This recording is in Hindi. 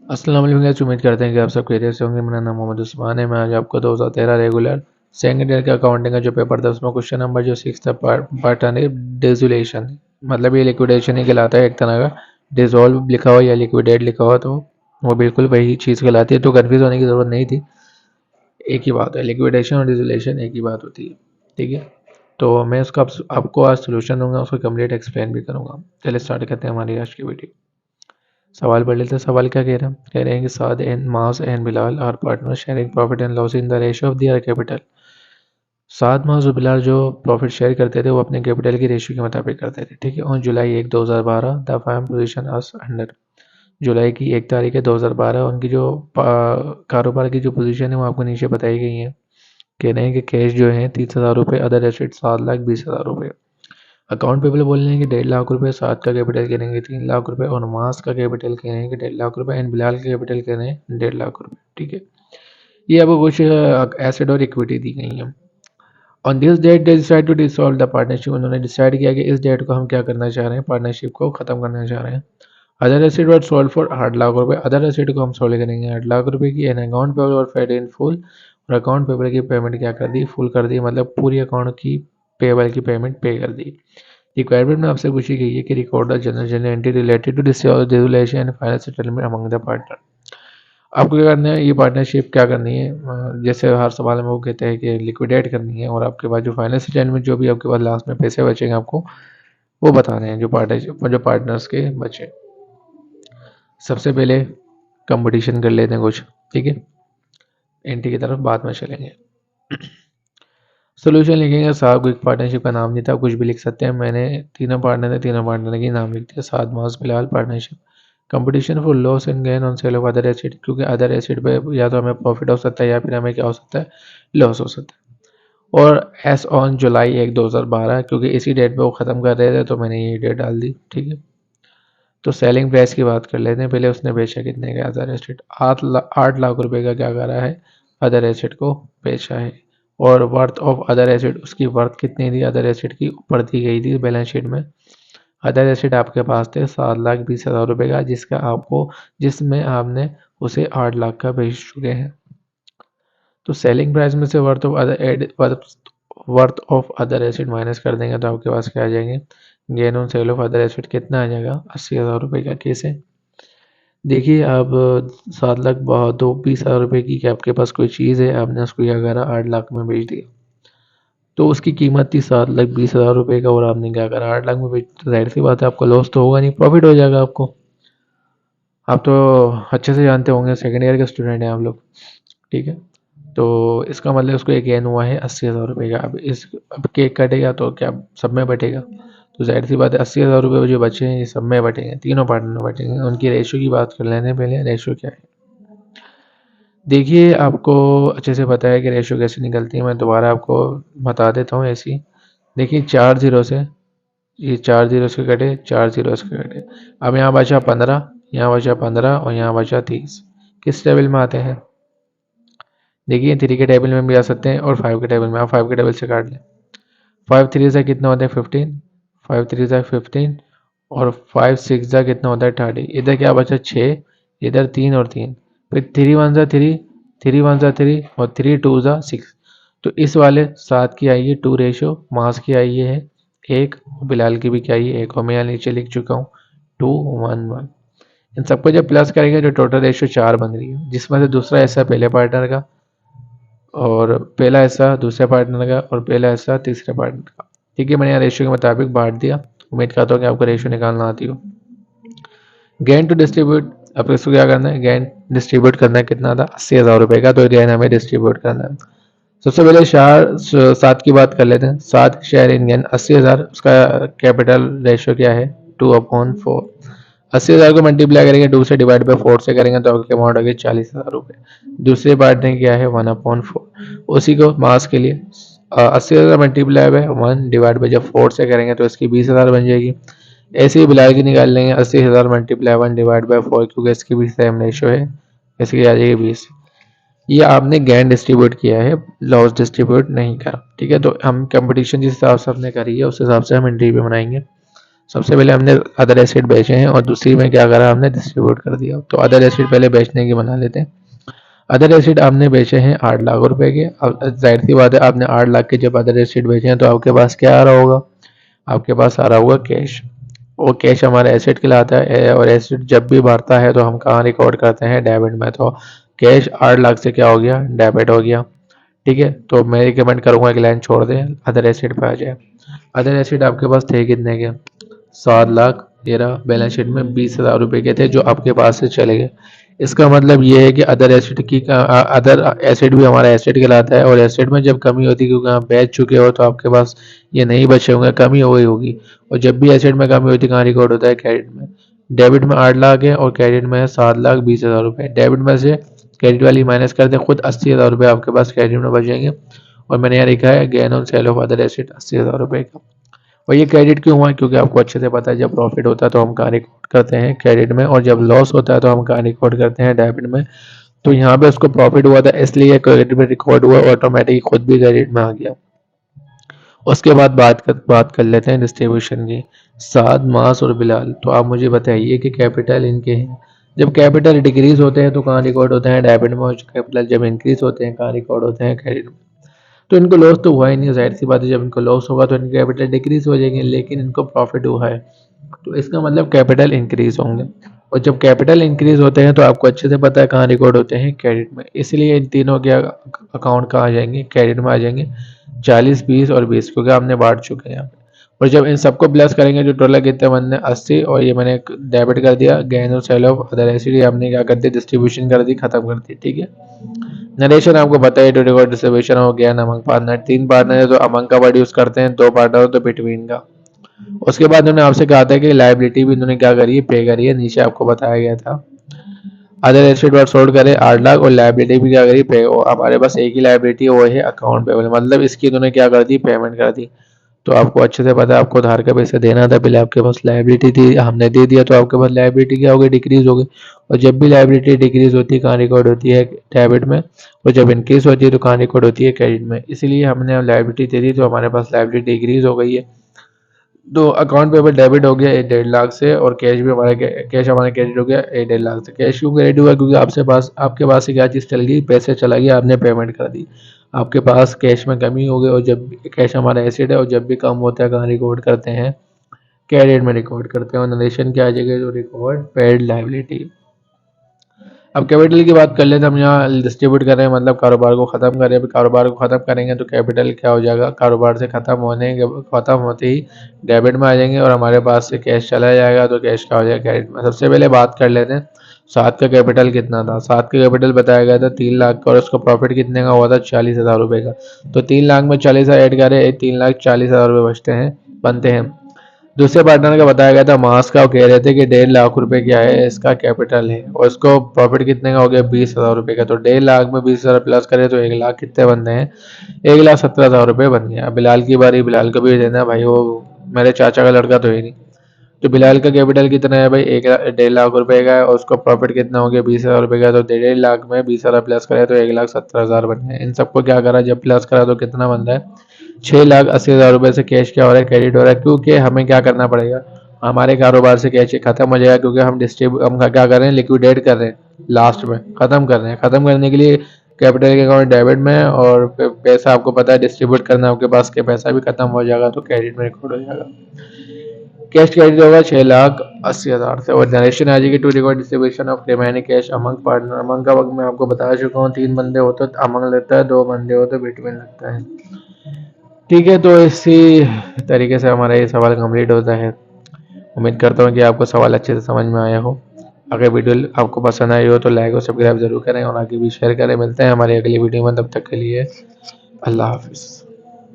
अस्सलाम वालेकुम गाइस, उम्मीद करते हैं कि आप सब खैरियत से होंगे। मेरा नाम मोहम्मद उस्मान है। मैं आज आपको 2013 रेगुलर सेकंड ईयर का अकाउंटिंग का जो पेपर था उसमें क्वेश्चन नंबर जो 6 था पार्ट डिसोल्यूशन, मतलब ये लिक्विडेशन ही कहलाता है एक तरह का। डिसॉल्व लिखा हो या लिक्विडेट लिखा हो तो वो बिल्कुल वही चीज़ कहलाती है, तो कन्फ्यूज होने की ज़रूरत नहीं थी। एक ही बात है, लिक्विडेशन और डिसोल्यूशन एक ही बात होती है। ठीक है, तो मैं उसका आपको आज सोल्यूशन दूंगा, उसको कंप्लीट एक्सप्लेन भी करूंगा। चलिए स्टार्ट करते हैं हमारी आज की वीडियो। सवाल पढ़ लेते हैं। सवाल क्या कह रहे हैं? कह रहे हैं कि Saad and Mas and Bilal are partner sharing profit and loss in the ratio of their capital. Saad Mas और बिलाल जो प्रॉफिट शेयर करते थे वो अपने कैपिटल की रेशियो के मुताबिक करते थे। ठीक है, on July 1 2012 the firm position as under. जुलाई की 1 तारीख है 2012, उनकी जो कारोबार की जो पोजीशन है वो आपको नीचे बताई गई है। कह रहे हैं कि कैश जो है 30,000 रुपये, अदर एसेट 7,20,000 रुपये। अकाउंट पेबल बोल रहे हैं कि 1.5 लाख रुपए सात का कैपिटल करेंगे 3 लाख रुपए, और मास का कैपिटल कह रहे हैं कि 1.5 लाख रुपए, एंड बिलाल का कैपिटल कह रहे हैं 1.5 लाख रुपए। ठीक है, ये आपको कुछ एसेट और इक्विटी दी गई है। On this date they decide to dissolve the partnership. उन्होंने डिसाइड किया कि इस डेट को हम क्या करना चाह रहे हैं, पार्टनरशिप को खत्म करना चाह रहे हैं। Other asset were sold for 8 lakh रुपए। अदर एसेट को हम सोल्ड करेंगे 8 लाख रुपए की। एन अकाउंट पेबल और पेड इन फुल, और अकाउंट पेबल की पेमेंट क्या कर दी, फुल कर दी, मतलब पूरी अकाउंट की पेबल की पेमेंट पे कर दी। रिक्वायरमेंट में आपसे पूछी गई है कि record the general entry related to dissolution and final settlement among the partner. आपको क्या करना है, ये पार्टनरशिप क्या करनी है, जैसे हर सवाल में वो कहते हैं कि लिक्विडेट करनी है, और आपके पास जो फाइनल सेटलमेंट जो भी आपके पास लास्ट में पैसे बचेंगे आपको वो बताने हैं, जो पार्टनर्स के बचे। सबसे पहले कंपटीशन कर लेते हैं कुछ। ठीक है, एंट्री की तरफ बाद में चलेंगे। सोल्यूशन लिखेंगे। साहब एक पार्टनरशिप का नाम नहीं था, कुछ भी लिख सकते हैं। मैंने तीनों पार्टनर थे, तीनों पार्टनर के नाम लिख दिया। साद मास फिलहाल partnership. Competition for loss and gain on sale of other acid, क्योंकि अदर एसिड पे या तो हमें प्रॉफिट हो सकता है या फिर हमें क्या हो सकता है, लॉस हो सकता है। और एस ऑन जुलाई 1 2012, क्योंकि इसी डेट पे वो ख़त्म कर रहे थे तो मैंने ये डेट डाल दी। ठीक है, तो सेलिंग प्राइस की बात कर लेते हैं। पहले उसने बेचा कितने का अदर एसिड, 8 लाख रुपए का क्या करा है, अदर एसिड को बेचा है। और वर्थ ऑफ अदर एसिड, उसकी वर्थ कितनी थी अदर एसिड की, ऊपर दी गई थी बैलेंस शीट में। अदर एसिड आपके पास थे 7,20,000 रुपये का, जिसमें आपने उसे 8 लाख का बेच चुके हैं। तो सेलिंग प्राइस में से worth of other acid minus कर देंगे तो आपके पास क्या आ जाएंगे, gain on sale of other acid कितना आ जाएगा, 80,000 रुपये का केस है। देखिए आप 7,20,000 रुपये की आपके पास कोई चीज़ है, आपने उसको क्या करा, 8 लाख में बेच दिया। तो उसकी कीमत थी 7,20,000 रुपये का, और आपने क्या करा, 8 लाख में बेच। जाहिर सी बात है आपको लॉस तो होगा नहीं, प्रॉफिट हो जाएगा आपको। आप तो अच्छे से जानते होंगे, सेकेंड ईयर के स्टूडेंट हैं आप लोग। ठीक है, तो इसका मतलब उसको एक गेन हुआ है 80,000 रुपये का। अब केक कटेगा तो क्या सब में बटेगा, तो जाहिर सी बात है 80,000 रुपये जो बचे हैं ये सब में बटेंगे, तीनों पार्टनर में बटेंगे। उनकी रेशियो की बात कर लेने, पहले रेशियो क्या है। देखिए आपको अच्छे से पता है कि रेशियो कैसे निकलती है, मैं दोबारा आपको बता देता हूँ ऐसी। देखिए 4 जीरो से, ये 4 जीरो से कटे, 4 जीरो से कटे। अब यहाँ बचा 15, यहाँ बचा 15, और यहाँ बचा 30। किस टेबल में आते हैं, देखिए 3 के टेबल में भी आ सकते हैं और 5 के टेबल में। आप 5 के टेबल से काट लें। 5 3 से कितना होता है 15, 5 3 से 15, और 5 6 जा कितना होता है 30। इधर क्या बचा 6, इधर 3 और 3, फिर 3 1 जा 3, 3 1 जा 3, और 3 2 जा 6। तो इस वाले 7 की आई है 2 रेशो, मास की आई है 1, बिलाल की भी क्या आई है 1, और मैं यहाँ नीचे लिख चुका हूँ 2 1 1। इन सबको जब प्लस करेंगे तो टोटल रेशो 4 बन रही है, जिसमें से दूसरा हिस्सा पहले पार्टनर का, और पहला हिस्सा दूसरे पार्टनर का, और पहला हिस्सा तीसरे पार्टनर का। ठीक है, मैंने यहाँ रेशियो के मुताबिक बांट दिया। उम्मीद करता हूँ कि आपको रेशियो निकालना आती हो। गेन टू डिस्ट्रीब्यूट, अब इसको क्या करना है, गेन डिस्ट्रीब्यूट करना है, कितना था 80,000 रुपये का, तो गेन हमें डिस्ट्रीब्यूट करना है। सबसे पहले शार 7 की बात कर लेते हैं। 7 शेयर इन गेन 80,000, उसका कैपिटल रेशियो क्या है 2/4। 80,000 को मल्टीप्लाई करेंगे 2 से, डिवाइड बाई 4 से करेंगे तो आपकी अमाउंट होगी 40,000 रुपये। दूसरी पार्ट ने क्या है 1/4। उसी को मास के लिए 80,000 मल्टीप्लाई बाई 1 डिवाइड बाई जब 4 से करेंगे तो इसकी 20,000 बन जाएगी। ऐसे ही बिलाल की निकाल लेंगे 80,000 मल्टीप्लाई 1 डिवाइड बाई 4, क्योंकि इसकी भी सेम रेशियो है, इसकी आ जाएगी 20। ये आपने गेन डिस्ट्रीब्यूट किया है, लॉस डिस्ट्रीब्यूट नहीं करा। ठीक है, तो हम कंपटीशन जिस हिसाब से हमने करी है उस हिसाब से हम एंट्री पे बनाएंगे। सबसे पहले हमने अदर एसिड बेचे हैं और दूसरी में क्या करा हमने डिस्ट्रीब्यूट कर दिया। तो अदर एसिड पहले बेचने की बना लेते हैं। अदर एसिड आपने बेचे हैं 8 लाख रुपए के। अब जाहिर सी बात है, आपने 8 लाख के जब अदर एसिड बेचे हैं तो आपके पास क्या आ रहा होगा, आपके पास आ रहा होगा कैश। वो कैश हमारा एसिड कहलाता है और एसिड जब भी बढ़ता है तो हम कहाँ रिकॉर्ड करते हैं, डेबिट में। तो कैश 8 लाख से क्या हो गया, डेबिट हो गया। ठीक है, तो मैं रिकमेंड करूंगा एक लाइन छोड़ दें, अदर एसिड पे आ जाए। अदर एसिड आपके पास थे कितने के, 7 लाख। तेरह बैलेंस शीट में 20,000 रुपए के थे जो आपके पास से चले गए। इसका मतलब ये है कि अदर एसिड की अदर एसिड भी हमारा एसिड कहलाता है और एसिड में जब कमी होती है क्योंकि आप बेच चुके हो तो आपके पास ये नहीं बचे होंगे, कमी हो गई होगी। और जब भी एसिड में कमी होती है कहाँ रिकॉर्ड होता है, क्रेडिट में। डेबिट में 8 लाख है और क्रेडिट में है 7,20,000 रुपए। डेबिट में से क्रेडिट वाली माइनस करते हैं, खुद 80,000 रुपए आपके पास क्रेडिट में बचेंगे। और मैंने यहाँ लिखा है gain on sale of other acid 80,000 रुपए का। और ये क्रेडिट क्यों हुआ है, क्योंकि आपको अच्छे से पता है जब प्रॉफिट होता है तो हम कहाँ रिकॉर्ड करते हैं, क्रेडिट में। और जब लॉस होता है तो हम कहाँ रिकॉर्ड करते हैं, डेबिट में। तो यहाँ पे उसको प्रॉफिट हुआ था इसलिए क्रेडिट में रिकॉर्ड हुआ, ऑटोमेटिक खुद भी क्रेडिट में आ गया। उसके बाद बात कर लेते हैं डिस्ट्रीब्यूशन की। साद, मास और बिलाल, तो आप मुझे बताइए कि कैपिटल इनके हैं। जब कैपिटल डिक्रीज होते हैं तो कहाँ रिकॉर्ड होते हैं, डेबिट में। और कैपिटल जब इंक्रीज होते हैं कहाँ रिकॉर्ड होते हैं, क्रेडिट में। तो इनको लॉस तो हुआ ही नहीं, जाहिर सी बात है, जब इनको लॉस होगा तो इनके कैपिटल डिक्रीज हो जाएंगे, लेकिन इनको प्रॉफिट हुआ है तो इसका मतलब कैपिटल इंक्रीज होंगे। और जब कैपिटल इंक्रीज होते हैं तो आपको अच्छे से पता है कहाँ रिकॉर्ड होते हैं, क्रेडिट में। इसलिए इन तीनों के अकाउंट कहाँ आ जाएंगे, क्रेडिट में आ जाएंगे। 40, 20 और 20 क्योंकि हमने बांट चुके हैं यहाँ पे। और जब इन सबको प्लस करेंगे जो टोटल कितने बनने 80, और ये मैंने डेबिट कर दिया गेन और सेल ऑफ अदर एसिड, हमने क्या कर दिया डिस्ट्रीब्यूशन कर दी, खत्म कर दी। ठीक है, नरेशन आपको पता है, टू रिकॉर्ड डिस्ट्रीब्यूशन हो गया अमंग पार्टनर। 3 पार्टनर है तो अमंग का वर्ड यूज करते हैं, 2 पार्टनर हो तो बिटवीन का। उसके बाद उन्होंने आपसे कहा था कि लाइबिलिटी भी इन्होंने क्या करी है, पे करी है, नीचे आपको बताया गया था। अदर एसेट वर्ड सोल्ड करे 8 लाख और लाइबिलिटी भी क्या करी, पे। हमारे पास एक ही लाइबिलिटी है वो है अकाउंट पेबल, मतलब इसकी इन्होंने क्या कर दी, पेमेंट कर दी। तो आपको अच्छे से पता है आपको उधार का पैसा देना था, पहले आपके पास लाइबिलिटी थी, हमने दे दिया तो आपके पास लाइबिलिटी क्या हो गई, डिक्रीज हो गई। और जब भी लाइबिलिटी डिक्रीज होती है कहाँ रिकॉर्ड होती है, डेबिट में। और जब इंक्रीज होती है तो कहाँ रिकॉर्ड होती है, क्रेडिट में। इसलिए हमने लाइबिलिटी दे दी तो हमारे पास लाइबिलिटी डिक्रीज हो गई है। तो अकाउंट पेबल डेबिट हो गया 1.5 लाख से और कैश भी हमारा कैश हमारा क्रेडिट हो गया 1.5 लाख से। कैश क्यों क्रेडिट हुआ, क्योंकि आपके पास से क्या चीज़ चल गई, पैसे चला गया, आपने पेमेंट कर दी। आपके पास कैश में कमी हो गई और जब कैश हमारा एसिड है और जब भी कम होता है कहाँ रिकॉर्ड करते हैं, क्रेडिट में रिकॉर्ड करते हैं। और नरेशन क्या आ जाएगा, जो रिकॉर्ड पेड लाइबिलिटी। अब कैपिटल की बात कर लेते हैं, हम यहाँ डिस्ट्रीब्यूट कर रहे हैं मतलब कारोबार को खत्म कर रहे हैं। कारोबार को खत्म करेंगे तो कैपिटल क्या हो जाएगा, कारोबार से खत्म होते ही डेबिट में आ जाएंगे और हमारे पास से कैश चला जाएगा तो कैश क्या हो जाएगा, क्रेडिट में। सबसे पहले बात कर लेते हैं सात का कैपिटल कितना था। सात का कैपिटल बताया गया था 3 लाख का और उसका प्रॉफिट कितने का हुआ था, 40,000 रुपये का। तो 3 लाख में 40,000 ऐड करें, 3,40,000 रुपये बचते हैं, बनते हैं। दूसरे पार्टनर का बताया गया था मास का, वो कह रहे थे कि 1.5 लाख रुपए क्या है इसका कैपिटल है और इसको प्रॉफिट कितने का हो गया, 20,000 रुपये का। तो 1.5 लाख में 20,000 प्लस करें तो 1 लाख कितने बनते हैं, 1,17,000 रुपये बन गया। बिलाल की बारी, बिलाल को भी देना भाई, वो मेरे चाचा का लड़का तो है नहीं। तो बिलाल का कैपिटल कितना है भाई, 1.5 लाख रुपए का है और उसका प्रॉफिट कितना हो गया, 20,000 रुपये का। तो 1.5 लाख में 20,000 प्लस करें तो 1,17,000 बन गया। इन सबको क्या करा, जब प्लस करा तो कितना बन रहा है, 6,80,000 रुपये से कैश क्या हो रहा है, क्रेडिट हो रहा है। क्योंकि हमें क्या करना पड़ेगा, हमारे कारोबार से कैश खत्म हो जाएगा क्योंकि हम क्या कर रहे हैं, लिक्विडेट कर रहे हैं, लास्ट में खत्म कर रहे हैं। खत्म करने के लिए कैपिटल के अकाउंट डेबिट में और पैसा आपको पता है डिस्ट्रीब्यूट करना है आपके पास के, पैसा भी खत्म हो जाएगा तो क्रेडिट में रिकॉर्ड हो जाएगा। कैश क्रेडिट होगा 6,80,000 से और जनरेशन आ जाएगी to record distribution of remaining cash among partner. Among का वक्त मैं आपको बता चुका हूँ, 3 बंदे हो तो अमंग लगता है, 2 बंदे हो तो बिटवीन लगता है। ठीक है, तो इसी तरीके से हमारा ये सवाल कंप्लीट होता है। उम्मीद करता हूँ कि आपको सवाल अच्छे से समझ में आया हो। अगर वीडियो आपको पसंद आई हो तो लाइक और सब्सक्राइब जरूर करें और आगे भी शेयर करें। मिलते हैं हमारी अगली वीडियो में, तब तक के लिए अल्लाह हाफिज़।